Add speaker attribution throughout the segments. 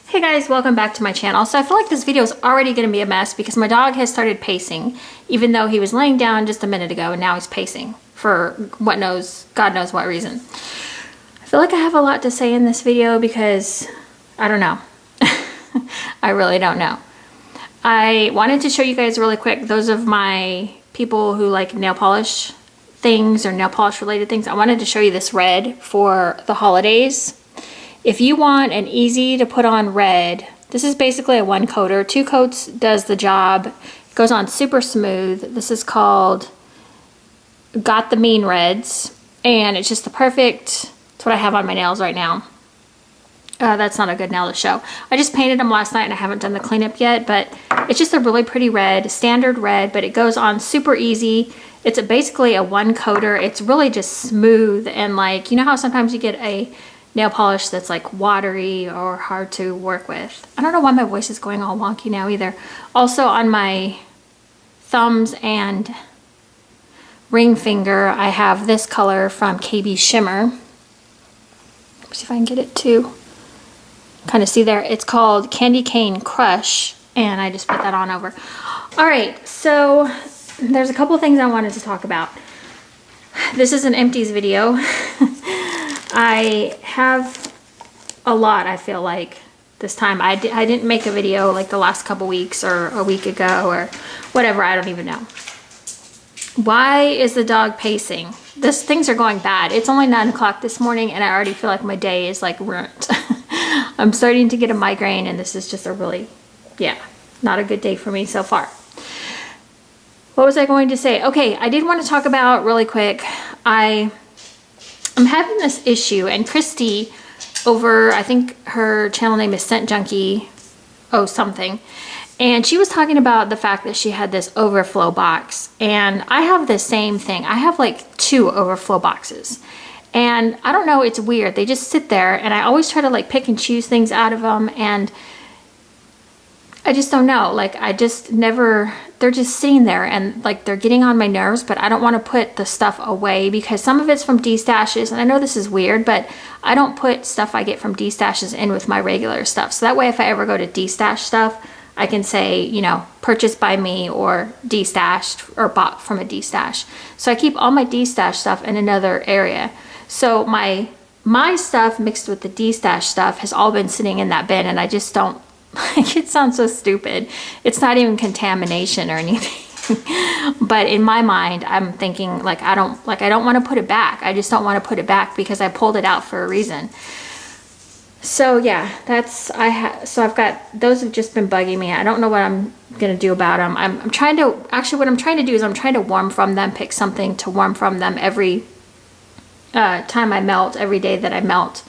Speaker 1: Hey guys, welcome back to my channel. So I feel like this video is already going to be a mess because my dog has started pacing, even though he was laying down just a minute ago and now he's pacing for God knows what reason. I feel like I have a lot to say in this video because I don't know. I really don't know. I wanted to show you guys really quick, those of my people who like nail polish things or nail polish related things, I wanted to show you this red for the holidays. If you want an easy to put on red, this is basically a one coater. 2 coats does the job. It goes on super smooth. This is called Got the Mean Reds, and it's just the perfect, it's what I have on my nails right now. That's not a good nail to show. I just painted them last night and I haven't done the cleanup yet, but it's just a really pretty red, standard red, but it goes on super easy. It's basically a one coater. It's really just smooth, and like, you know how sometimes you get a nail polish that's like watery or hard to work with. I don't know why my voice is going all wonky now either. Also on my thumbs and ring finger, I have this color from KB Shimmer. Let's see if I can get it to kind of see there. It's called Candy Cane Crush, and I just put that on over. All right, so there's a couple things I wanted to talk about. This is an empties video. I have a lot, I feel like, this time. I didn't make a video like the last couple weeks or a week ago or whatever. I don't even know. Why is the dog pacing? Things are going bad. It's only 9 o'clock this morning and I already feel like my day is like ruined. I'm starting to get a migraine and this is just a really, not a good day for me so far. What was I going to say? Okay, I did want to talk about really quick. I'm having this issue, and Christy over, I think her channel name is Scent Junkie, something, and she was talking about the fact that she had this overflow box, and I have the same thing. I have like 2 overflow boxes, and I don't know, it's weird. They just sit there, and I always try to like pick and choose things out of them, and I just don't know. Like, I just never, they're just sitting there and like they're getting on my nerves, but I don't want to put the stuff away because some of it's from D-stashes, and I know this is weird, but I don't put stuff I get from D-stashes in with my regular stuff. So that way, if I ever go to D-stash stuff, I can say, you know, purchased by me or D-stashed or bought from a D-stash. So I keep all my D-stash stuff in another area. So my stuff mixed with the D-stash stuff has all been sitting in that bin, and I just don't, like, it sounds so stupid. It's not even contamination or anything. But in my mind, I'm thinking like I don't want to put it back. I just don't want to put it back because I pulled it out for a reason. So yeah, so I've got, those have just been bugging me. I don't know what I'm going to do about them. I'm trying to, actually what I'm trying to do is I'm trying to warm from them, pick something to warm from them every time I melt, every day that I melt.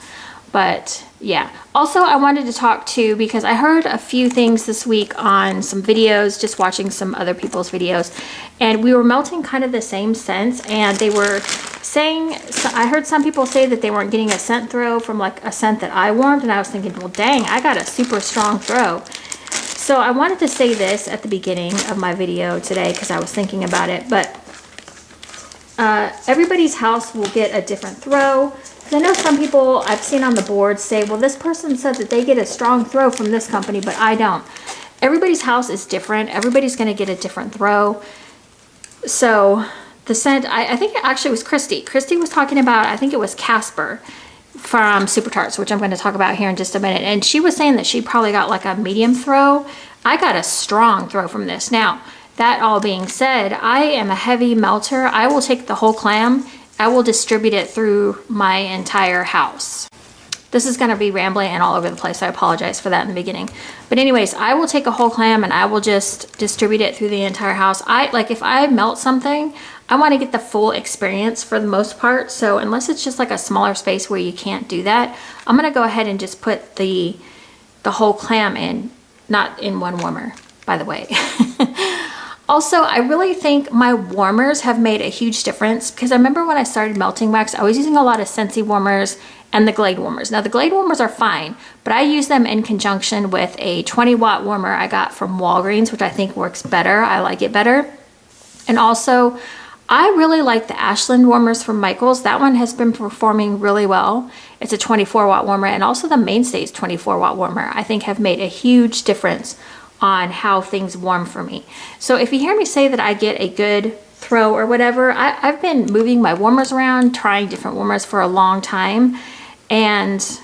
Speaker 1: But yeah, also I wanted to talk to, because I heard a few things this week on some videos, just watching some other people's videos, and we were melting kind of the same scents, and they were saying, so I heard some people say that they weren't getting a scent throw from like a scent that I warmed, and I was thinking, well dang, I got a super strong throw. So I wanted to say this at the beginning of my video today because I was thinking about it, but everybody's house will get a different throw. I know some people I've seen on the board say, well, this person said that they get a strong throw from this company, but I don't. Everybody's house is different. Everybody's going to get a different throw. So the scent, I think it actually was Christy. Christy was talking about, I think it was Casper from Super Tarts, which I'm going to talk about here in just a minute. And she was saying that she probably got like a medium throw. I got a strong throw from this. Now, that all being said, I am a heavy melter. I will take the whole clam. I will distribute it through my entire house. This is going to be rambling and all over the place. I apologize for that in the beginning. But anyways, I will take a whole clam and I will just distribute it through the entire house. Like if I melt something, I want to get the full experience for the most part. So unless it's just like a smaller space where you can't do that, I'm going to go ahead and just put the whole clam in, not in one warmer, by the way. Also, I really think my warmers have made a huge difference, because I remember when I started melting wax, I was using a lot of Scentsy warmers and the Glade warmers. Now the Glade warmers are fine, but I use them in conjunction with a 20-watt warmer I got from Walgreens, which I think works better. I like it better. And also, I really like the Ashland warmers from Michaels. That one has been performing really well. it's a 24-watt warmer, and also the Mainstays 24-watt warmer, I think have made a huge difference on how things warm for me. So if you hear me say that I get a good throw or whatever, I've been moving my warmers around, trying different warmers for a long time, and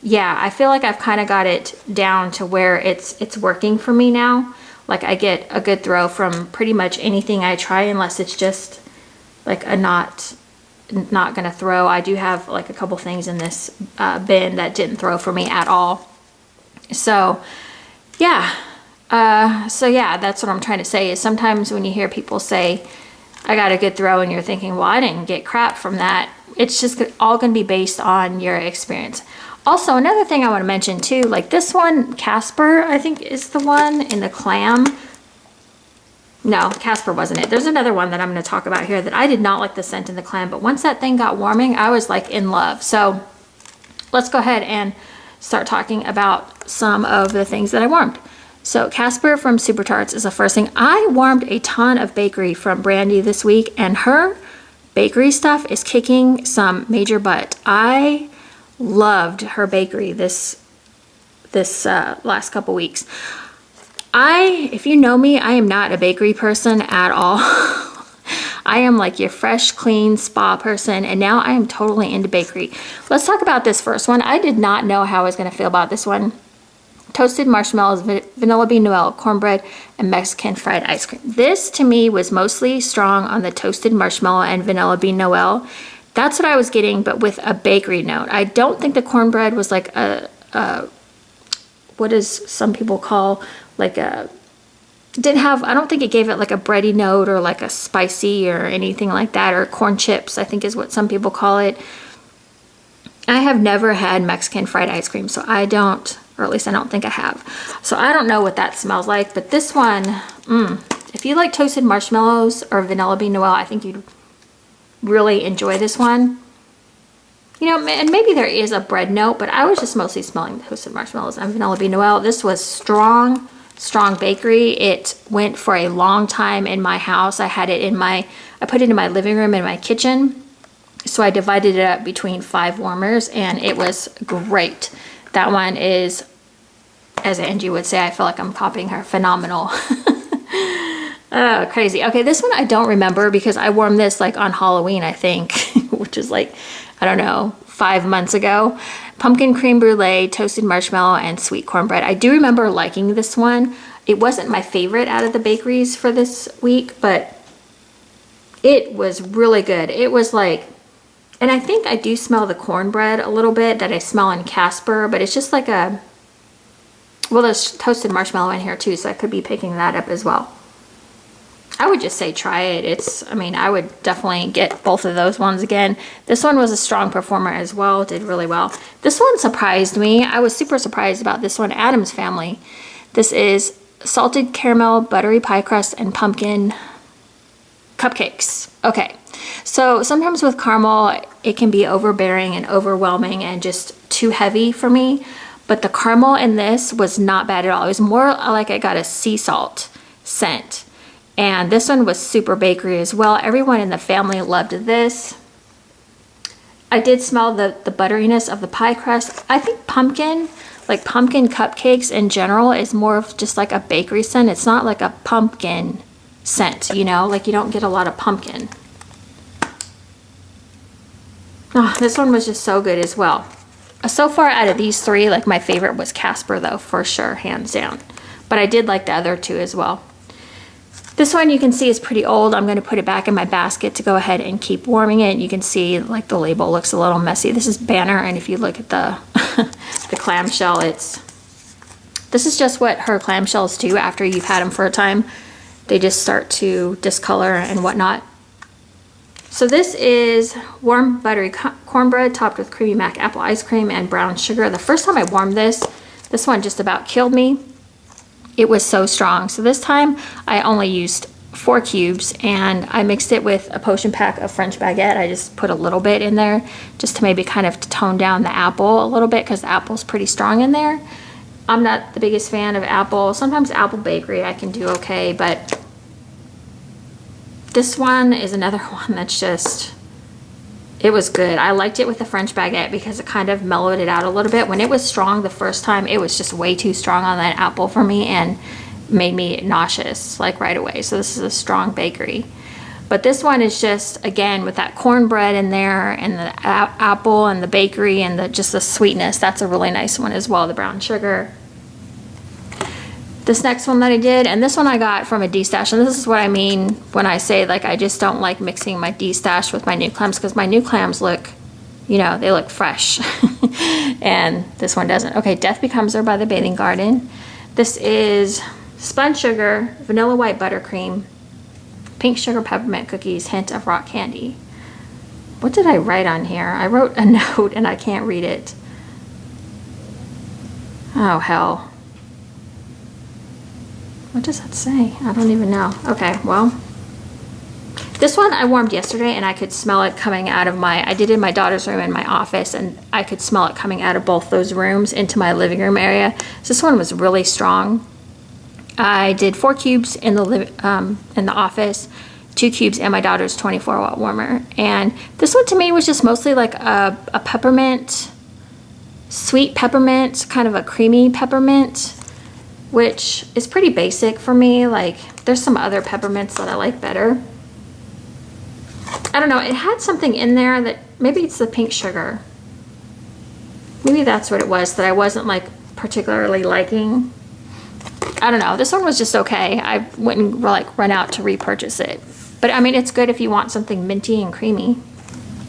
Speaker 1: yeah, I feel like I've kind of got it down to where it's working for me now. Like I get a good throw from pretty much anything I try, unless it's just like a not gonna throw. I do have like a couple things in this bin that didn't throw for me at all. So yeah, that's what I'm trying to say, is sometimes when you hear people say I got a good throw and you're thinking, well, I didn't get crap from that, it's just all gonna be based on your experience. Also, another thing I want to mention too, like this one, Casper, I think is the one in the clam. No, Casper wasn't it. There's another one that I'm going to talk about here that I did not like the scent in the clam, but once that thing got warming, I was like in love. So let's go ahead and start talking about some of the things that I warmed. So Casper from Super Tarts is the first thing. I warmed a ton of bakery from Brandy this week, and her bakery stuff is kicking some major butt. I loved her bakery this last couple weeks. If you know me, I am not a bakery person at all. I am like your fresh, clean spa person, and now I am totally into bakery. Let's talk about this first one. I did not know how I was going to feel about this one. Toasted marshmallows, vanilla bean noel, cornbread, and Mexican fried ice cream. This to me was mostly strong on the toasted marshmallow and vanilla bean noel. That's what I was getting, but with a bakery note. I don't think the cornbread was like what does some people call like I don't think it gave it like a bready note or like a spicy or anything like that, or corn chips, I think is what some people call it. I have never had Mexican fried ice cream, so I don't, or at least I don't think I have. So I don't know what that smells like, but this one, if you like toasted marshmallows or vanilla bean noel, I think you'd really enjoy this one. You know, and maybe there is a bread note, but I was just mostly smelling toasted marshmallows and vanilla bean noel. This was strong bakery. It went for a long time in my house. I put it in my living room and my kitchen. So I divided it up between 5 warmers, and it was great. That one is, as Angie would say, I feel like I'm copying her, phenomenal. Oh, crazy. Okay, this one I don't remember because I warmed this like on Halloween, I think, which is like, I don't know, 5 months ago. Pumpkin cream brulee, toasted marshmallow, and sweet cornbread. I do remember liking this one. It wasn't my favorite out of the bakeries for this week, but it was really good. It was like, and I think I do smell the cornbread a little bit that I smell in Casper, but it's just like well, there's toasted marshmallow in here too, so I could be picking that up as well. I would just say try it. I would definitely get both of those ones again. This one was a strong performer as well, did really well. This one surprised me. I was super surprised about this one, Adam's Family. This is salted caramel, buttery pie crust, and pumpkin cupcakes. Okay, so sometimes with caramel, it can be overbearing and overwhelming and just too heavy for me. But the caramel in this was not bad at all. It was more like I got a sea salt scent. And this one was super bakery as well. Everyone in the family loved this. I did smell the butteriness of the pie crust. I think pumpkin cupcakes in general is more of just like a bakery scent. It's not like a pumpkin scent, you know? Like you don't get a lot of pumpkin. Oh, this one was just so good as well. So far out of these 3, like my favorite was Casper though, for sure, hands down. But I did like the other 2 as well. This one you can see is pretty old. I'm going to put it back in my basket to go ahead and keep warming it. You can see like the label looks a little messy. This is Banner, and if you look at the the clamshell, this is just what her clamshells do after you've had them for a time. They just start to discolor and whatnot. So this is warm buttery cornbread topped with creamy mac apple ice cream and brown sugar. The first time I warmed this one just about killed me. It was so strong. So this time I only used 4 cubes, and I mixed it with a potion pack of French baguette. I just put a little bit in there just to maybe kind of tone down the apple a little bit, because the apple's pretty strong in there. I'm not the biggest fan of apple. Sometimes apple bakery I can do okay, but this one is another one that's just It was good. I liked it with the French baguette because it kind of mellowed it out a little bit. When it was strong the first time, it was just way too strong on that apple for me and made me nauseous like right away. So this is a strong bakery. But this one is just, again, with that cornbread in there and the apple and the bakery and just the sweetness. That's a really nice one as well, the brown sugar. This next one that I did, and this one I got from a D-stash, and this is what I mean when I say like I just don't like mixing my D-stash with my new clams, because my new clams look, you know, they look fresh. And this one doesn't. Okay, Death Becomes Her by the Bathing Garden. This is spun sugar, vanilla white buttercream, pink sugar peppermint cookies, hint of rock candy. What did I write on here? I wrote a note and I can't read it. Oh, hell. What does that say? I don't even know. Okay, well, this one I warmed yesterday and I could smell it coming out of I did it in my daughter's room in my office, and I could smell it coming out of both those rooms into my living room area. So this one was really strong. I did 4 cubes in the office, 2 cubes in my daughter's 24-watt warmer. And this one to me was just mostly like a peppermint, sweet peppermint, kind of a creamy peppermint, which is pretty basic for me. Like, there's some other peppermints that I like better. I don't know, it had something in there that, maybe it's the pink sugar. Maybe that's what it was that I wasn't like particularly liking. I don't know, this one was just okay. I wouldn't like run out to repurchase it. But I mean, it's good if you want something minty and creamy.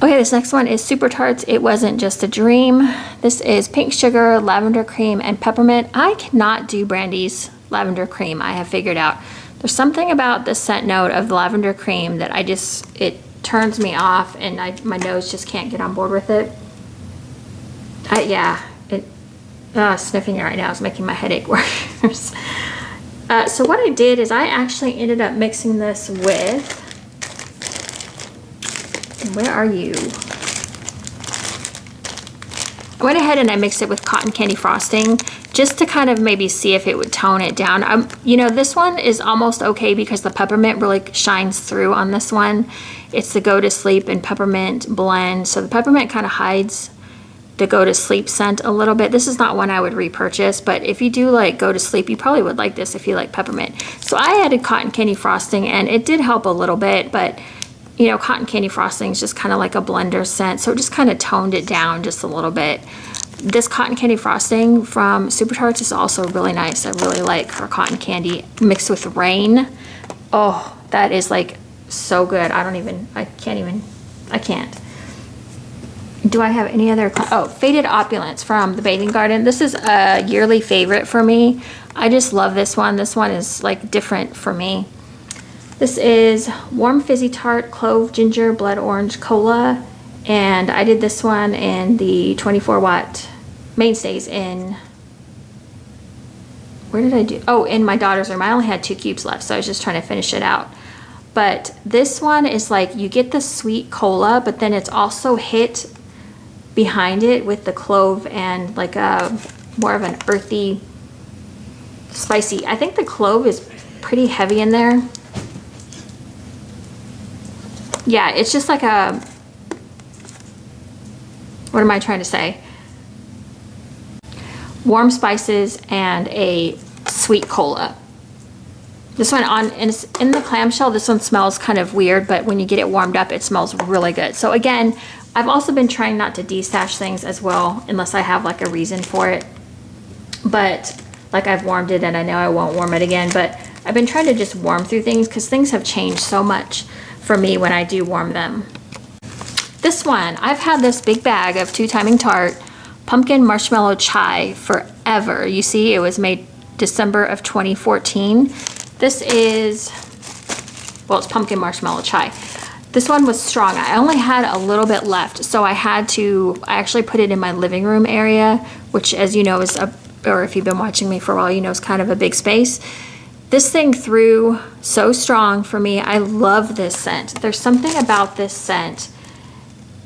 Speaker 1: Okay, this next one is Super Tarts. It Wasn't Just a Dream. This is pink sugar, lavender cream, and peppermint. I cannot do Brandy's lavender cream, I have figured out. There's something about the scent note of the lavender cream that it turns me off, and my nose just can't get on board with it. Sniffing it right now is making my headache worse. So what I did is I actually ended up mixing this with, where are you? I went ahead and I mixed it with cotton candy frosting just to kind of maybe see if it would tone it down. You know, this one is almost okay because the peppermint really shines through on this one. It's the Go to Sleep and peppermint blend. So the peppermint kind of hides the Go to Sleep scent a little bit. This is not one I would repurchase, but if you do like Go to Sleep, you probably would like this if you like peppermint. So I added cotton candy frosting and it did help a little bit, but you know, cotton candy frosting is just kind of like a blender scent, so it just kind of toned it down just a little bit. This cotton candy frosting from Super Tarts is also really nice. I really like her cotton candy mixed with rain. Oh, that is like so good. I can't. Do I have any other? Oh, Faded Opulence from the Bathing Garden. This is a yearly favorite for me. I just love this one. This one is like different for me. This is Warm Fizzy Tart, Clove, Ginger, Blood Orange, Cola. And I did this one in the 24-watt Mainstays in, where did I do? Oh, in my daughter's room. I only had 2 cubes left, so I was just trying to finish it out. But this one is like, you get the sweet cola, but then it's also hit behind it with the clove and like a more of an earthy, spicy. I think the clove is pretty heavy in there. Yeah, it's just like a, what am I trying to say? Warm spices and a sweet cola. This one in the clamshell, this one smells kind of weird, but when you get it warmed up, it smells really good. So again, I've also been trying not to de-stash things as well, unless I have like a reason for it. But like I've warmed it and I know I won't warm it again, but I've been trying to just warm through things because things have changed so much for me when I do warm them. This one, I've had this big bag of 2-timing tart pumpkin marshmallow chai forever. You see, it was made December of 2014. This is, well, it's pumpkin marshmallow chai. This one was strong. I only had a little bit left, so I actually put it in my living room area, which, as you know, or if you've been watching me for a while, you know is kind of a big space. This thing threw so strong for me. I love this scent. There's something about this scent.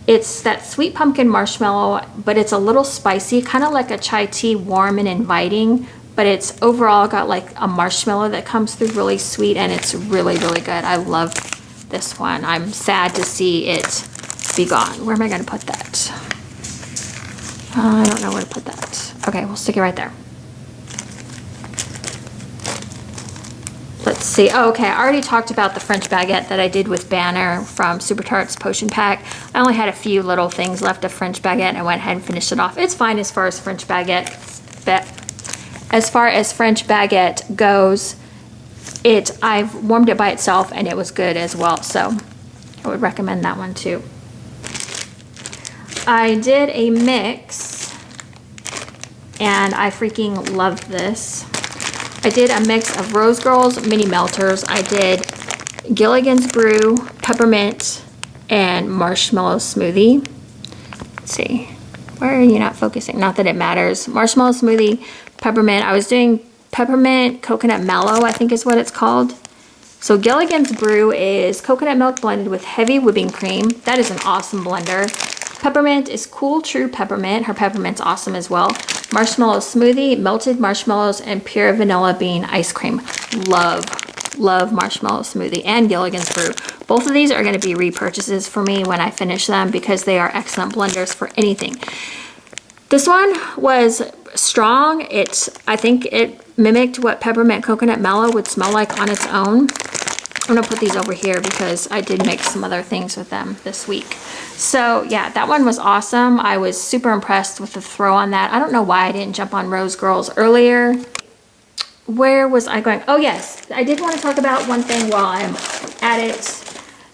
Speaker 1: It's that sweet pumpkin marshmallow, but it's a little spicy, kind of like a chai tea, warm and inviting, but it's overall got like a marshmallow that comes through really sweet, and it's really, really good. I love this one. I'm sad to see it be gone. Where am I going to put that? I don't know where to put that. Okay, we'll stick it right there. Let's see. Oh, okay. I already talked about the French baguette that I did with Banner from Super Tarts Potion Pack. I only had a few little things left of French baguette and I went ahead and finished it off. It's fine as far as French baguette. Goes, I've warmed it by itself and it was good as well. So I would recommend that one too. I did a mix and I freaking love this. I did a mix of Rose Girls mini melters. I did Gilligan's Brew, peppermint, and marshmallow smoothie. Let's see, why are you not focusing? Not that it matters. Marshmallow smoothie, peppermint. I was doing peppermint coconut mallow, I think is what it's called. So Gilligan's Brew is coconut milk blended with heavy whipping cream. That is an awesome blender. Peppermint is Cool True Peppermint. Her peppermint's awesome as well. Marshmallow smoothie, melted marshmallows, and pure vanilla bean ice cream. Love marshmallow smoothie and Gilligan's Brew. Both of these are going to be repurchases for me when I finish them because they are excellent blenders for anything. This one was strong. I think it mimicked what peppermint coconut mallow would smell like on its own. I'm gonna put these over here because I did make some other things with them this week. So yeah, that one was awesome. I was super impressed with the throw on that. I don't know why I didn't jump on Rose Girls earlier. Where was I going? Oh yes, I did want to talk about one thing while I'm at it.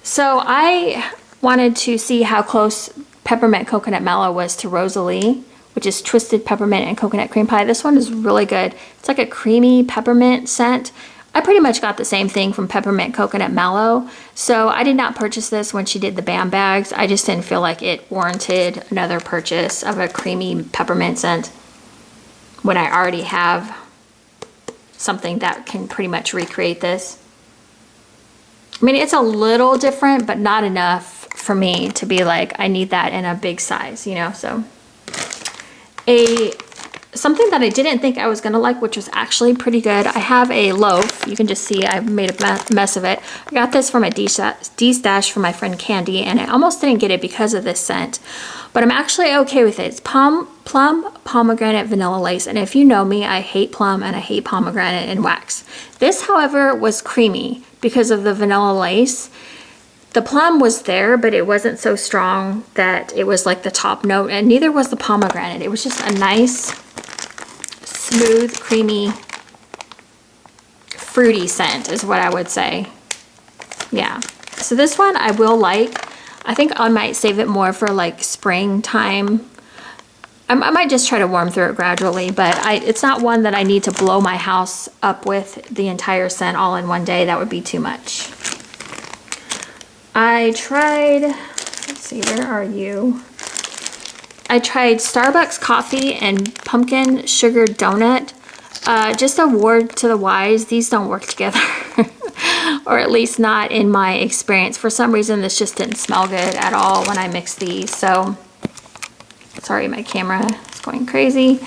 Speaker 1: So I wanted to see how close peppermint coconut mallow was to Rosalie, which is twisted peppermint and coconut cream pie. This one is really good. It's like a creamy peppermint scent. I pretty much got the same thing from peppermint coconut mallow. So I did not purchase this when she did the BAM bags. I just didn't feel like it warranted another purchase of a creamy peppermint scent when I already have something that can pretty much recreate this. I mean, it's a little different, but not enough for me to be like, I need that in a big size, you know? So something that I didn't think I was gonna like, which was actually pretty good. I have a loaf. You can just see I've made a mess of it. I got this from a D-stash from my friend Candy, and I almost didn't get it because of this scent, but I'm actually okay with it. It's plum, pomegranate, vanilla lace, and if you know me, I hate plum and I hate pomegranate and wax. This, however, was creamy because of the vanilla lace. The plum was there, but it wasn't so strong that it was like the top note, and neither was the pomegranate. It was just a nice, smooth, creamy, fruity scent is what I would say. Yeah. So this one I will like. I think I might save it more for like springtime. I might just try to warm through it gradually, but it's not one that I need to blow my house up with the entire scent all in one day. That would be too much. I tried, let's see, where are you? I tried Starbucks coffee and pumpkin sugar donut. Just a word to the wise, these don't work together. Or at least not in my experience. For some reason, this just didn't smell good at all when I mixed these. So, sorry, my camera is going crazy.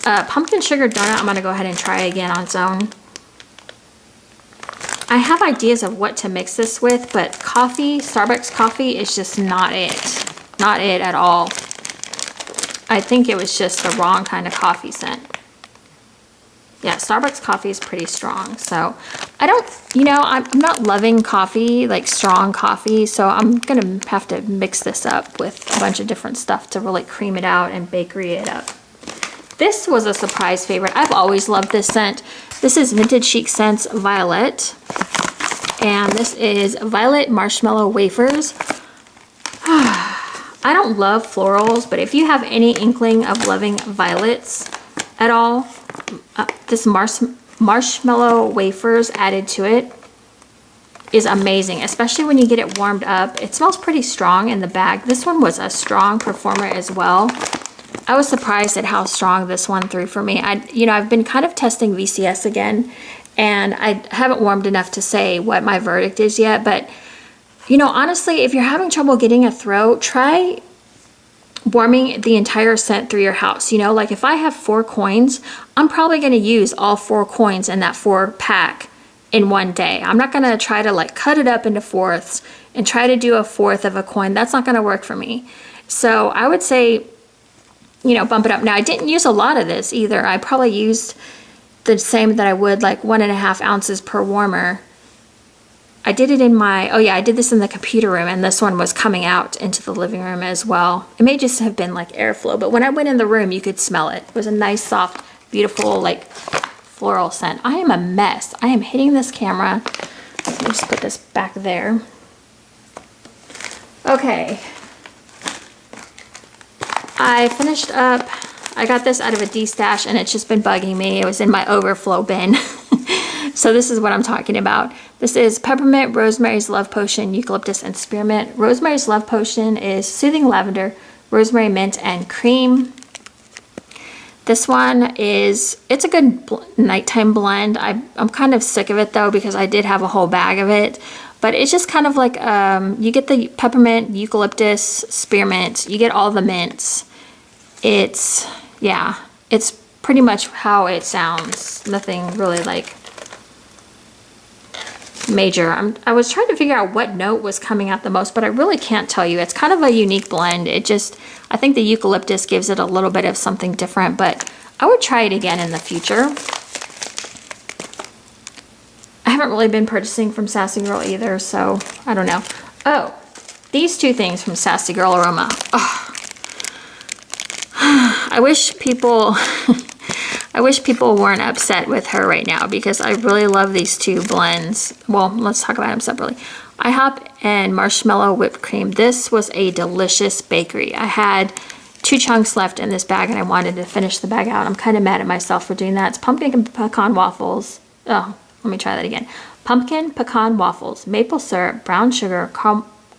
Speaker 1: Pumpkin sugar donut, I'm gonna go ahead and try again on its own. I have ideas of what to mix this with, but coffee, Starbucks coffee is just not it. Not it at all. I think it was just the wrong kind of coffee scent. Yeah, Starbucks coffee is pretty strong. So I don't, I'm not loving coffee, like strong coffee. So I'm going to have to mix this up with a bunch of different stuff to really cream it out and bakery it up. This was a surprise favorite. I've always loved this scent. This is Vintage Chic Scents Violet. And this is Violet Marshmallow Wafers. I don't love florals, but if you have any inkling of loving violets at all, this marshmallow wafers added to it is amazing, especially when you get it warmed up. It smells pretty strong in the bag. This one was a strong performer as well. I was surprised at how strong this one threw for me. I've been kind of testing VCS again, and I haven't warmed enough to say what my verdict is yet, but honestly, if you're having trouble getting a throw, try warming the entire scent through your house. Like if I have 4 coins, I'm probably going to use all 4 coins in that 4 pack in one day. I'm not gonna try to like cut it up into fourths and try to do a fourth of a coin. That's not gonna work for me. So I would say, you know, bump it up. Now I didn't use a lot of this either. I probably used the same that I would, like 1.5 ounces per warmer. I did it in my, oh yeah, I did this in the computer room, and this one was coming out into the living room as well. It may just have been like airflow, but when I went in the room, you could smell it. It was a nice, soft, beautiful, like floral scent. I am a mess. I am hitting this camera. Let me just put this back there. Okay. I finished up, I got this out of a D-stash, and it's just been bugging me. It was in my overflow bin. So this is what I'm talking about. This is Peppermint, Rosemary's Love Potion, Eucalyptus, and Spearmint. Rosemary's Love Potion is soothing lavender, rosemary, mint, and cream. This one is, it's a good nighttime blend. I'm kind of sick of it though, because I did have a whole bag of it. But it's just kind of like, you get the peppermint, eucalyptus, spearmint, you get all the mints. It's, yeah, it's pretty much how it sounds. Nothing really like major. I was trying to figure out what note was coming out the most, but I really can't tell you. It's kind of a unique blend. It just, I think the eucalyptus gives it a little bit of something different, but I would try it again in the future. I haven't really been purchasing from Sassy Girl either, so I don't know. Oh, these two things from Sassy Girl Aroma. Oh. I wish people I wish people weren't upset with her right now, because I really love these two blends. Well, let's talk about them separately. IHOP and Marshmallow Whipped Cream. This was a delicious bakery. I had 2 chunks left in this bag, and I wanted to finish the bag out. I'm kind of mad at myself for doing that. It's pumpkin and pecan waffles. Oh, let me try that again. Pumpkin, pecan waffles, maple syrup, brown sugar,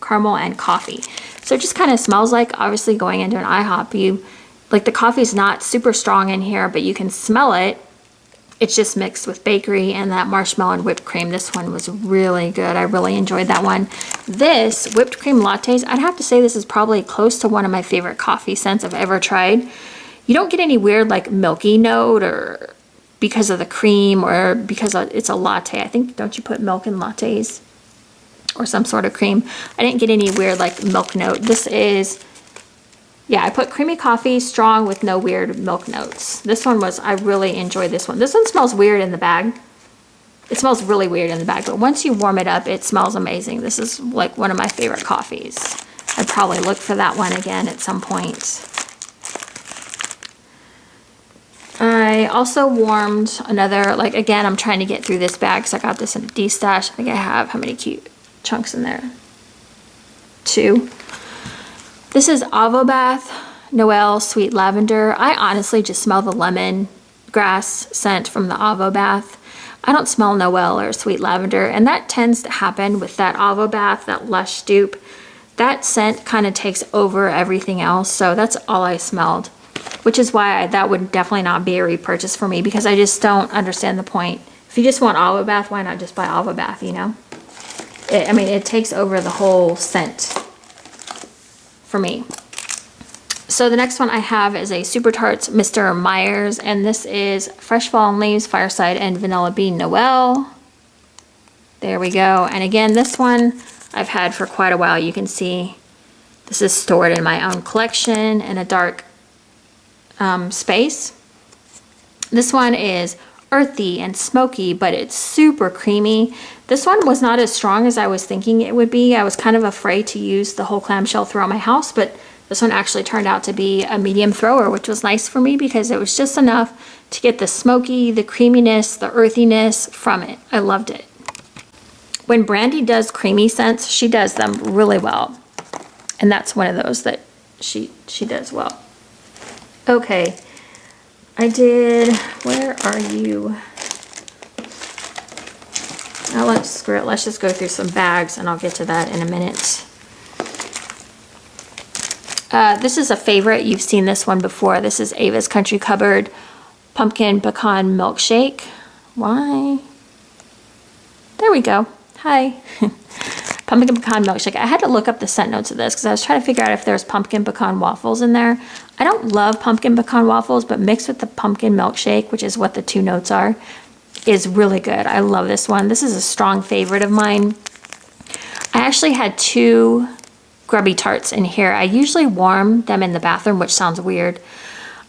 Speaker 1: caramel, and coffee. So it just kind of smells like, obviously going into an IHOP, like the coffee's not super strong in here, but you can smell it. It's just mixed with bakery and that marshmallow and whipped cream. This one was really good. I really enjoyed that one. This whipped cream lattes, I'd have to say this is probably close to one of my favorite coffee scents I've ever tried. You don't get any weird like milky note, or because of the cream, or because it's a latte. I think, don't you put milk in lattes? Or some sort of cream. I didn't get any weird like milk note. This is, yeah, I put creamy coffee, strong with no weird milk notes. This one was, I really enjoyed this one. This one smells weird in the bag. It smells really weird in the bag, but once you warm it up, it smells amazing. This is like one of my favorite coffees. I'd probably look for that one again at some point. I also warmed another, like again, I'm trying to get through this bag because I got this in a D-stash. I think I have, how many cute chunks in there? 2. This is Avobath Noel Sweet Lavender. I honestly just smell the lemon grass scent from the Avobath. I don't smell Noel or Sweet Lavender, and that tends to happen with that Avobath, that Lush dupe. That scent kind of takes over everything else, so that's all I smelled, which is why that would definitely not be a repurchase for me, because I just don't understand the point. If you just want Avobath, why not just buy Avobath, you know? I mean, it takes over the whole scent for me. So the next one I have is a Super Tarts Mr. Myers, and this is Fresh Fallen Leaves, Fireside, and Vanilla Bean Noel. There we go. And again, this one I've had for quite a while. You can see this is stored in my own collection in a dark space. This one is earthy and smoky, but it's super creamy. This one was not as strong as I was thinking it would be. I was kind of afraid to use the whole clamshell throughout my house, but this one actually turned out to be a medium thrower, which was nice for me because it was just enough to get the smoky, the creaminess, the earthiness from it. I loved it. When Brandy does creamy scents, she does them really well. And that's one of those that she does well. Okay, I did, where are you? Oh, screw it, let's just go through some bags and I'll get to that in a minute. This is a favorite, you've seen this one before. This is Ava's Country Cupboard Pumpkin Pecan Milkshake. Why? There we go, hi. Pumpkin Pecan Milkshake. I had to look up the scent notes of this because I was trying to figure out if there's pumpkin pecan waffles in there. I don't love pumpkin pecan waffles, but mixed with the pumpkin milkshake, which is what the 2 notes are, is really good. I love this one. This is a strong favorite of mine. I actually had 2 grubby tarts in here. I usually warm them in the bathroom, which sounds weird.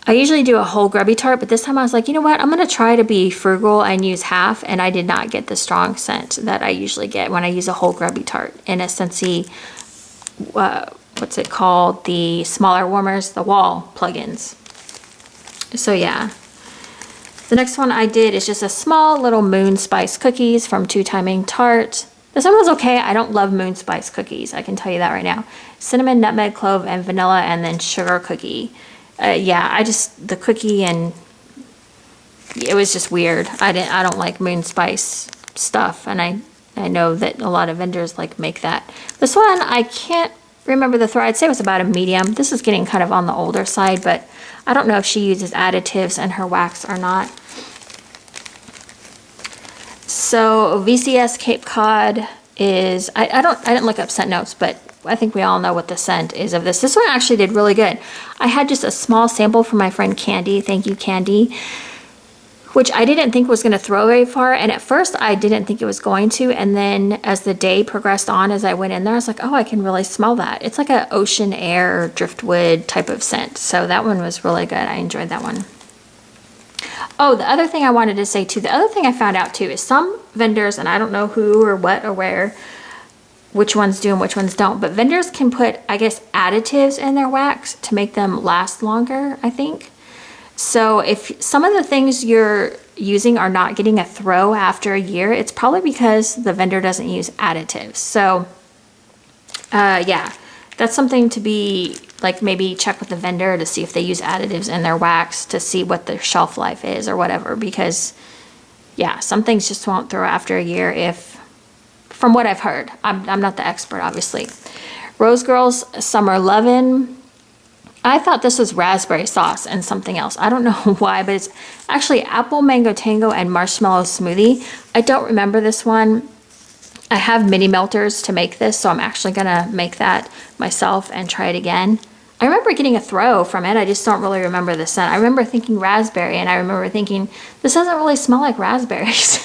Speaker 1: I usually do a whole grubby tart, but this time I was like, you know what? I'm going to try to be frugal and use half, and I did not get the strong scent that I usually get when I use a whole grubby tart. In a Scentsy, what's it called? The smaller warmers, the wall plugins. So yeah. The next one I did is just a small little moon spice cookies from Two Timing Tart. This one was okay. I don't love moon spice cookies. I can tell you that right now. Cinnamon, nutmeg, clove, and vanilla, and then sugar cookie. Yeah, the cookie, and it was just weird. I don't like moon spice stuff, and I know that a lot of vendors like make that. This one, I can't remember the throw. I'd say it was about a medium. This is getting kind of on the older side, but I don't know if she uses additives in her wax or not. So VCS Cape Cod is, I didn't look up scent notes, but I think we all know what the scent is of this. This one actually did really good. I had just a small sample from my friend Candy. Thank you, Candy. Which I didn't think was going to throw very far. And at first I didn't think it was going to. And then as the day progressed on, as I went in there, I was like, oh, I can really smell that. It's like an ocean air driftwood type of scent. So that one was really good. I enjoyed that one. Oh, the other thing I wanted to say too, the other thing I found out too is some vendors, and I don't know who or what or where, which ones do and which ones don't, but vendors can put, I guess, additives in their wax to make them last longer, I think. So if some of the things you're using are not getting a throw after a year, it's probably because the vendor doesn't use additives. So yeah, that's something to be like, maybe check with the vendor to see if they use additives in their wax to see what their shelf life is or whatever, because yeah, some things just won't throw after a year if, from what I've heard. I'm not the expert, obviously. Rose Girls Summer Lovin'. I thought this was raspberry sauce and something else. I don't know why, but it's actually apple mango tango and marshmallow smoothie. I don't remember this one. I have mini melters to make this, so I'm actually gonna make that myself and try it again. I remember getting a throw from it. I just don't really remember the scent. I remember thinking raspberry, and I remember thinking, this doesn't really smell like raspberries.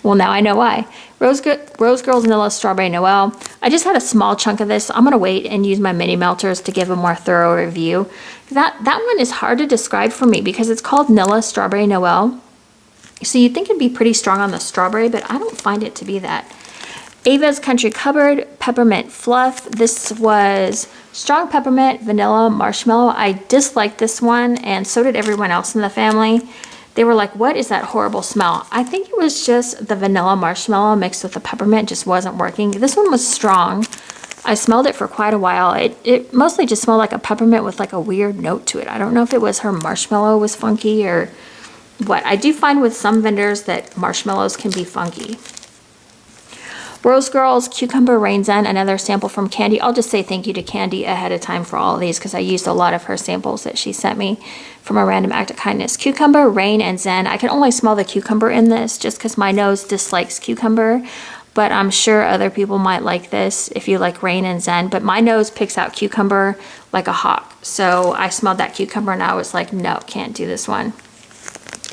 Speaker 1: Well, now I know why. Rose Girls Vanilla Strawberry Noel. I just had a small chunk of this. I'm going to wait and use my mini melters to give a more thorough review. That one is hard to describe for me because it's called Nilla Strawberry Noel. So you'd think it'd be pretty strong on the strawberry, but I don't find it to be that. Ava's Country Cupboard Peppermint Fluff. This was strong peppermint, vanilla, marshmallow. I disliked this one, and so did everyone else in the family. They were like, what is that horrible smell? I think it was just the vanilla marshmallow mixed with the peppermint just wasn't working. This one was strong. I smelled it for quite a while. It mostly just smelled like a peppermint with like a weird note to it. I don't know if it was her marshmallow was funky or what. I do find with some vendors that marshmallows can be funky. Rose Girls Cucumber Rain Zen, another sample from Candy. I'll just say thank you to Candy ahead of time for all of these because I used a lot of her samples that she sent me from a random act of kindness. Cucumber, Rain, and Zen. I can only smell the cucumber in this just because my nose dislikes cucumber, but I'm sure other people might like this if you like Rain and Zen, but my nose picks out cucumber like a hawk. So I smelled that cucumber and I was like, no, can't do this one.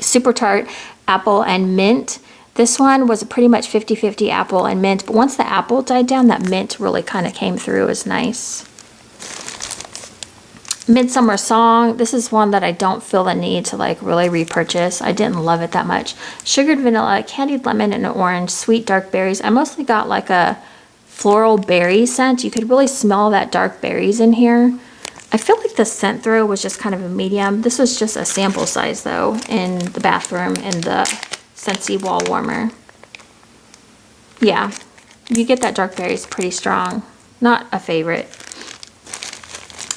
Speaker 1: Super Tart Apple and Mint. This one was pretty much 50-50 apple and mint, but once the apple died down, that mint really kind of came through. It was nice. Midsummer Song. This is one that I don't feel the need to like really repurchase. I didn't love it that much. Sugared vanilla, candied lemon and orange, sweet dark berries. I mostly got like a floral berry scent. You could really smell that dark berries in here. I feel like the scent throw was just kind of a medium. This was just a sample size though in the bathroom in the Scentsy wall warmer. Yeah, you get that dark berries pretty strong. Not a favorite.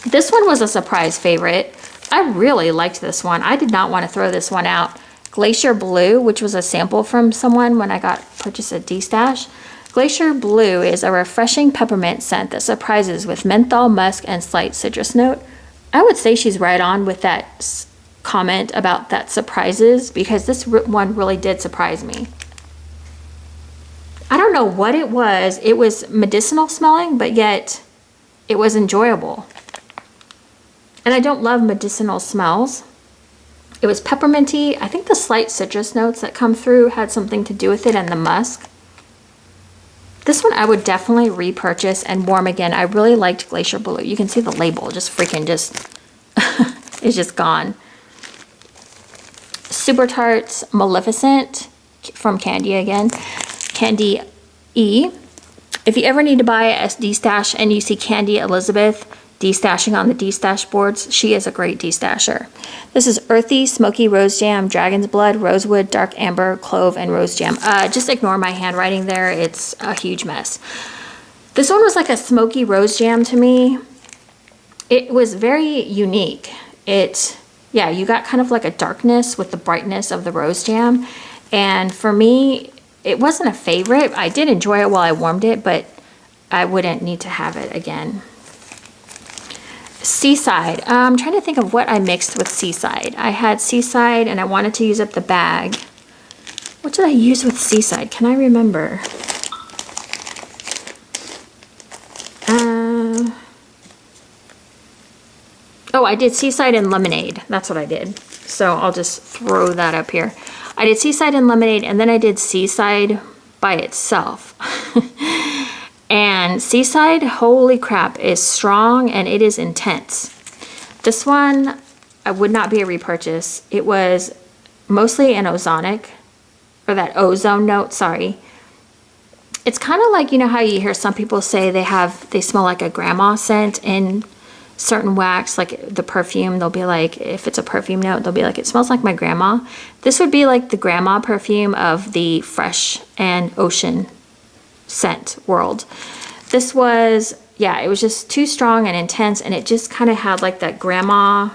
Speaker 1: This one was a surprise favorite. I really liked this one. I did not want to throw this one out. Glacier Blue, which was a sample from someone when I purchased a D-stash. Glacier Blue is a refreshing peppermint scent that surprises with menthol, musk, and slight citrus note. I would say she's right on with that comment about that surprises because this one really did surprise me. I don't know what it was. It was medicinal smelling, but yet it was enjoyable. And I don't love medicinal smells. It was pepperminty. I think the slight citrus notes that come through had something to do with it, and the musk. This one I would definitely repurchase and warm again. I really liked Glacier Blue. You can see the label just freaking is just gone. Super Tarts Maleficent from Candy again. Candy E. If you ever need to buy a D-stash and you see Candy Elizabeth D-stashing on the D-stash boards, she is a great D-stasher. This is Earthy, Smoky Rose Jam, Dragon's Blood, Rosewood, Dark Amber, Clove, and Rose Jam. Just ignore my handwriting there. It's a huge mess. This one was like a Smoky Rose Jam to me. It was very unique. Yeah, you got kind of like a darkness with the brightness of the Rose Jam. And for me, it wasn't a favorite. I did enjoy it while I warmed it, but I wouldn't need to have it again. Seaside. I'm trying to think of what I mixed with Seaside. I had Seaside and I wanted to use up the bag. What did I use with Seaside? Can I remember? Oh, I did Seaside and Lemonade. That's what I did. So I'll just throw that up here. I did Seaside and Lemonade, and then I did Seaside by itself. And Seaside, holy crap, is strong and it is intense. This one, I would not be a repurchase. It was mostly an ozonic, or that ozone note, sorry. It's kind of like, you know how you hear some people say they smell like a grandma scent in certain wax, like the perfume, they'll be like, if it's a perfume note, they'll be like, it smells like my grandma. This would be like the grandma perfume of the fresh and ocean scent world. This was, yeah, it was just too strong and intense, and it just kind of had like that grandma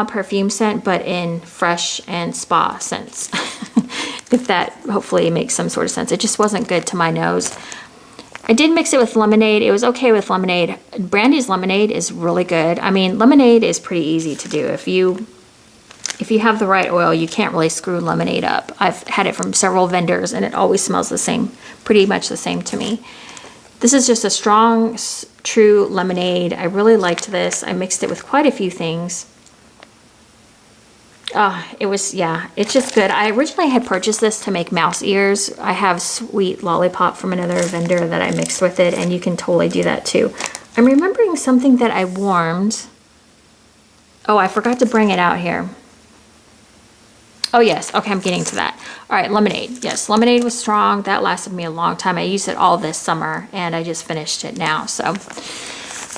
Speaker 1: perfume scent, but in fresh and spa scents. If that hopefully makes some sort of sense. It just wasn't good to my nose. I did mix it with lemonade. It was okay with lemonade. Brandy's lemonade is really good. I mean, lemonade is pretty easy to do. If you have the right oil, you can't really screw lemonade up. I've had it from several vendors and it always smells the same, pretty much the same to me. This is just a strong, true lemonade. I really liked this. I mixed it with quite a few things. It's just good. I originally had purchased this to make mouse ears. I have Sweet Lollipop from another vendor that I mixed with it, and you can totally do that too. I'm remembering something that I warmed. Oh, I forgot to bring it out here. Oh yes, okay, I'm getting to that. All right, lemonade. Yes, lemonade was strong. That lasted me a long time. I used it all this summer, and I just finished it now. So,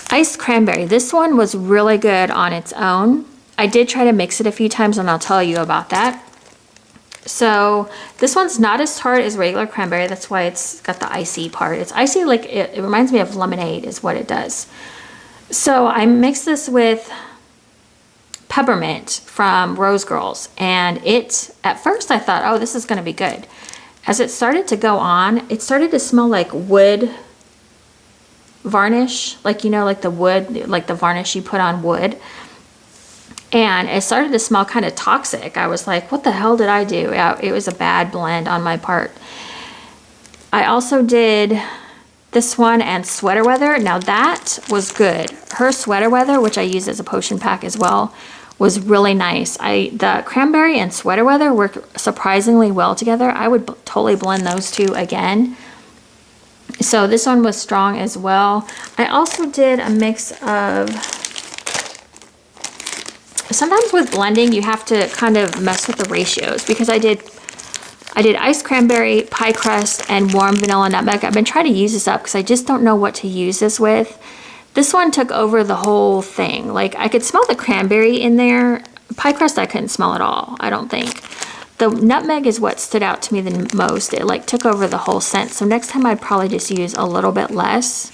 Speaker 1: iced cranberry. This one was really good on its own. I did try to mix it a few times, and I'll tell you about that. So this one's not as tart as regular cranberry. That's why it's got the icy part. It's icy, like it reminds me of lemonade is what it does. So I mixed this with peppermint from Rose Girls, and at first I thought, oh, this is going to be good. As it started to go on, it started to smell like wood varnish, like, you know, like the wood, like the varnish you put on wood. And it started to smell kind of toxic. I was like, what the hell did I do? It was a bad blend on my part. I also did this one and Sweater Weather. Now that was good. Her Sweater Weather, which I use as a potion pack as well, was really nice. The cranberry and Sweater Weather work surprisingly well together. I would totally blend those two again. So this one was strong as well. I also did a mix of... Sometimes with blending, you have to kind of mess with the ratios, because I did iced cranberry, pie crust, and warm vanilla nutmeg. I've been trying to use this up because I just don't know what to use this with. This one took over the whole thing. Like, I could smell the cranberry in there. Pie crust, I couldn't smell at all, I don't think. The nutmeg is what stood out to me the most. It like took over the whole scent. So next time I'd probably just use a little bit less.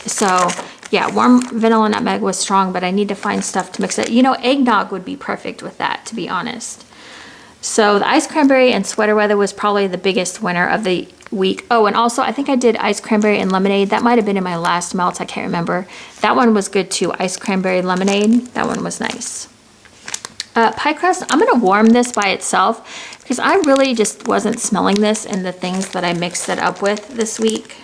Speaker 1: So yeah, warm vanilla nutmeg was strong, but I need to find stuff to mix it. You know, eggnog would be perfect with that, to be honest. So the iced cranberry and Sweater Weather was probably the biggest winner of the week. Oh, and also I think I did iced cranberry and lemonade. That might have been in my last melt. I can't remember. That one was good too. Iced cranberry lemonade. That one was nice. Pie crust. I'm going to warm this by itself because I really just wasn't smelling this in the things that I mixed it up with this week.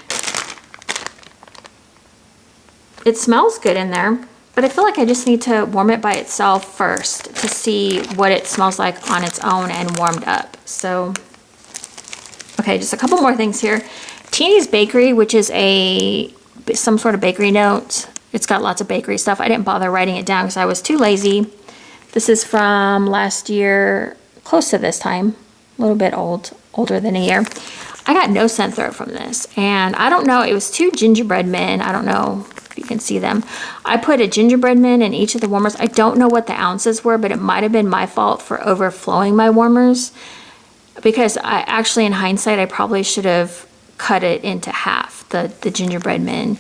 Speaker 1: It smells good in there. But I feel like I just need to warm it by itself first to see what it smells like on its own and warmed up. So, okay, just a couple more things here. Teeny's Bakery, which is some sort of bakery note. It's got lots of bakery stuff. I didn't bother writing it down because I was too lazy. This is from last year, close to this time, a little bit older than a year. I got no scent throat from this, and I don't know, it was 2 gingerbread men. I don't know if you can see them. I put a gingerbread man in each of the warmers. I don't know what the ounces were, but it might have been my fault for overflowing my warmers, because I actually, in hindsight, I probably should have cut it into half, the gingerbread men,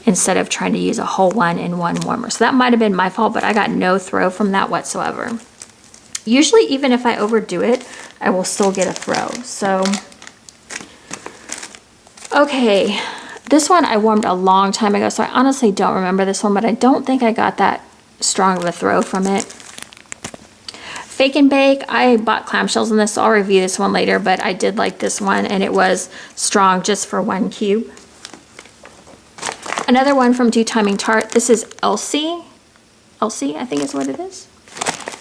Speaker 1: instead of trying to use a whole one in one warmer. So that might have been my fault, but I got no throw from that whatsoever. Usually, even if I overdo it, I will still get a throw. So, okay, this one I warmed a long time ago, so I honestly don't remember this one, but I don't think I got that strong of a throw from it. Fake and Bake, I bought clamshells in this, so I'll review this one later, but I did like this one, and it was strong just for 1 cube. Another one from Two Timing Tart. This is Elsie, I think is what it is.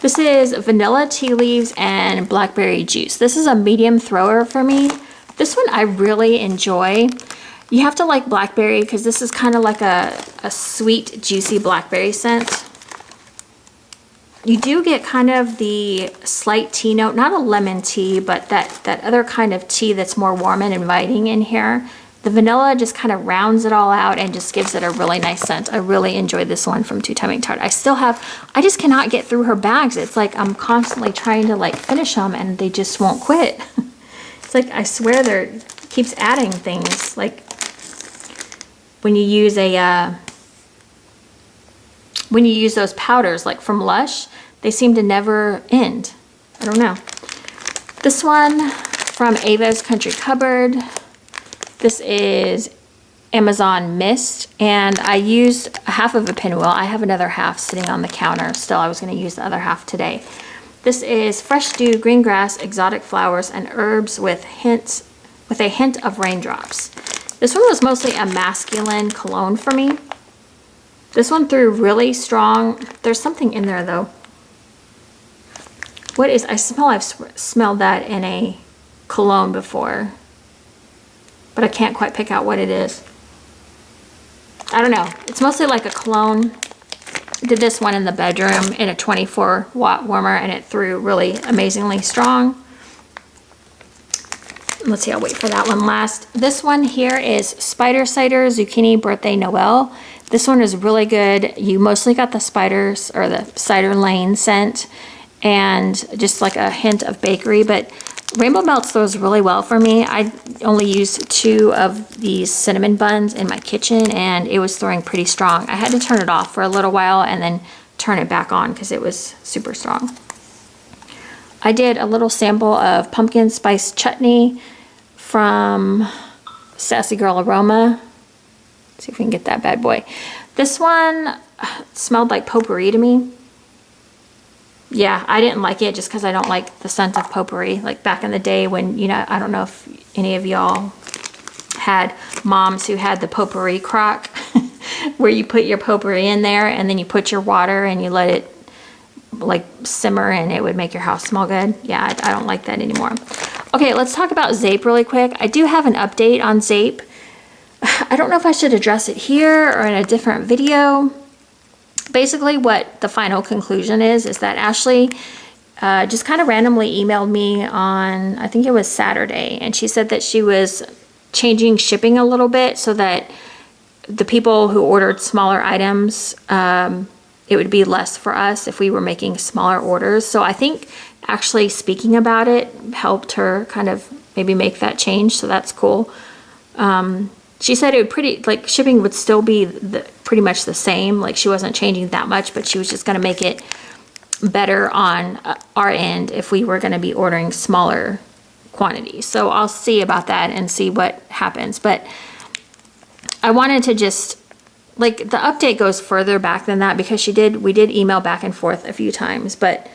Speaker 1: This is vanilla, tea leaves, and blackberry juice. This is a medium thrower for me. This one I really enjoy. You have to like blackberry because this is kind of like a sweet, juicy blackberry scent. You do get kind of the slight tea note, not a lemon tea, but that other kind of tea that's more warm and inviting in here. The vanilla just kind of rounds it all out and just gives it a really nice scent. I really enjoyed this one from Two Timing Tart. I just cannot get through her bags. It's like I'm constantly trying to like finish them and they just won't quit. It's like, I swear keeps adding things. Like when you use those powders like from Lush, they seem to never end. I don't know. This one from Ava's Country Cupboard. This is Amazon Mist, and I used half of a pinwheel. I have another half sitting on the counter still. I was going to use the other half today. This is fresh dew, green grass, exotic flowers, and herbs with a hint of raindrops. This one was mostly a masculine cologne for me. This one threw really strong. There's something in there though. I've smelled that in a cologne before, but I can't quite pick out what it is. I don't know. It's mostly like a cologne. I did this one in the bedroom in a 24-watt warmer, and it threw really amazingly strong. Let's see, I'll wait for that one last. This one here is Spider Cider Zucchini Birthday Noel. This one is really good. You mostly got the spiders or the cider lane scent and just like a hint of bakery, but Rainbow Melts throws really well for me. I only used 2 of these cinnamon buns in my kitchen, and it was throwing pretty strong. I had to turn it off for a little while and then turn it back on because it was super strong. I did a little sample of pumpkin spice chutney from Sassy Girl Aroma. Let's see if we can get that bad boy. This one smelled like potpourri to me. Yeah, I didn't like it just because I don't like the scent of potpourri. Like back in the day when, you know, I don't know if any of y'all had moms who had the potpourri crock where you put your potpourri in there and then you put your water and you let it like simmer and it would make your house smell good. Yeah, I don't like that anymore. Okay, let's talk about Zape really quick. I do have an update on Zape. I don't know if I should address it here or in a different video. Basically what the final conclusion is that Ashley just kind of randomly emailed me on, I think it was Saturday, and she said that she was changing shipping a little bit so that the people who ordered smaller items, it would be less for us if we were making smaller orders. So I think actually speaking about it helped her kind of maybe make that change, so that's cool. She said it would shipping would still be pretty much the same. Like she wasn't changing that much, but she was just going to make it better on our end if we were going to be ordering smaller quantities. So I'll see about that and see what happens. But I wanted to just, like, the update goes further back than that because we did email back and forth a few times, but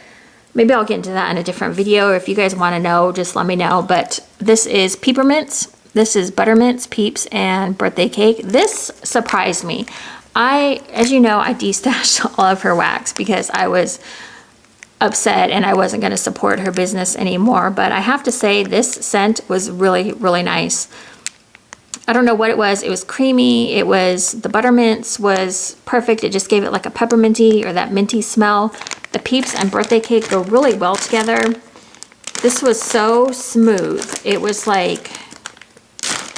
Speaker 1: maybe I'll get into that in a different video. Or if you guys want to know, just let me know. But this is Peepermints. This is Buttermints, Peeps, and Birthday Cake. This surprised me. As you know, I destashed all of her wax because I was upset and I wasn't going to support her business anymore. But I have to say this scent was really, really nice. I don't know what it was. It was creamy. It was, the buttermints was perfect. It just gave it like a pepperminty or that minty smell. The Peeps and birthday cake go really well together. This was so smooth. It was like,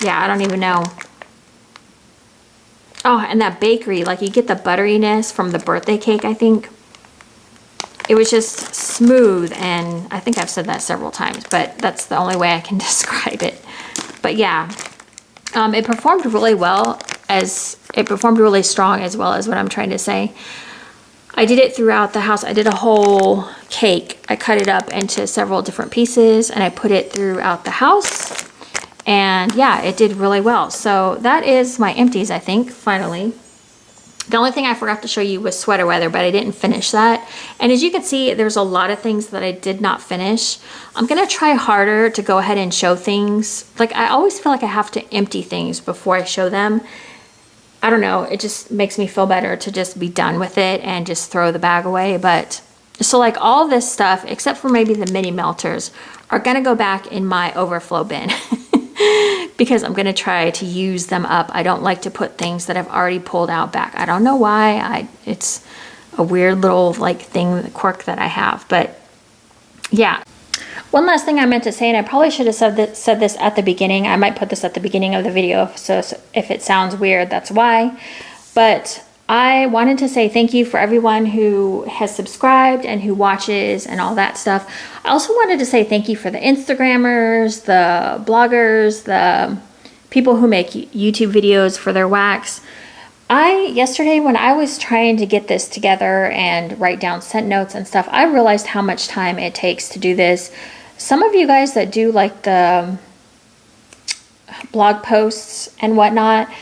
Speaker 1: yeah, I don't even know. Oh, and that bakery, like you get the butteriness from the birthday cake, I think. It was just smooth, and I think I've said that several times, but that's the only way I can describe it. But yeah, it performed really well, it performed really strong as well as what I'm trying to say. I did it throughout the house. I did a whole cake. I cut it up into several different pieces and I put it throughout the house. And yeah, it did really well. So that is my empties, I think, finally. The only thing I forgot to show you was sweater weather, but I didn't finish that. And as you can see, there's a lot of things that I did not finish. I'm gonna try harder to go ahead and show things. Like I always feel like I have to empty things before I show them. I don't know, it just makes me feel better to just be done with it and just throw the bag away. But so like all this stuff, except for maybe the mini melters, are gonna go back in my overflow bin. Because I'm gonna try to use them up. I don't like to put things that I've already pulled out back. I don't know why. It's a weird little like thing, quirk that I have. But yeah. One last thing I meant to say, and I probably should have said this at the beginning. I might put this at the beginning of the video, so if it sounds weird, that's why. But I wanted to say thank you for everyone who has subscribed and who watches and all that stuff. I also wanted to say thank you for the Instagrammers, the bloggers, the people who make YouTube videos for their wax. Yesterday when I was trying to get this together and write down scent notes and stuff, I realized how much time it takes to do this. Some of you guys that do like the blog posts and whatnot,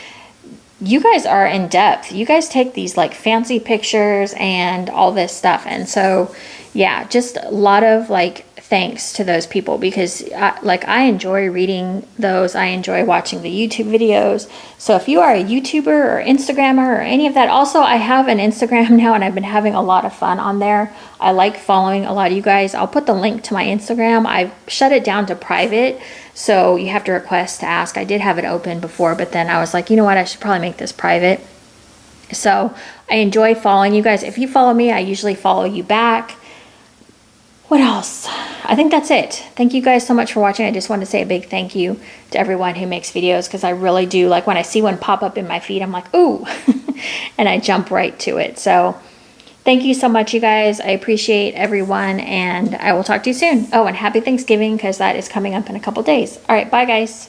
Speaker 1: you guys are in depth. You guys take these like fancy pictures and all this stuff. And so, yeah, just a lot of like thanks to those people because I enjoy reading those. I enjoy watching the YouTube videos. So if you are a YouTuber or Instagrammer or any of that, also I have an Instagram now and I've been having a lot of fun on there. I like following a lot of you guys. I'll put the link to my Instagram. I've shut it down to private, so you have to request to ask. I did have it open before, but then I was like, you know what, I should probably make this private. So I enjoy following you guys. If you follow me, I usually follow you back. What else? I think that's it. Thank you guys so much for watching. I just want to say a big thank you to everyone who makes videos because I really do. Like when I see one pop up in my feed, I'm like, ooh, and I jump right to it. So thank you so much, you guys. I appreciate everyone and I will talk to you soon. Oh, and happy Thanksgiving because that is coming up in a couple days. All right, bye guys.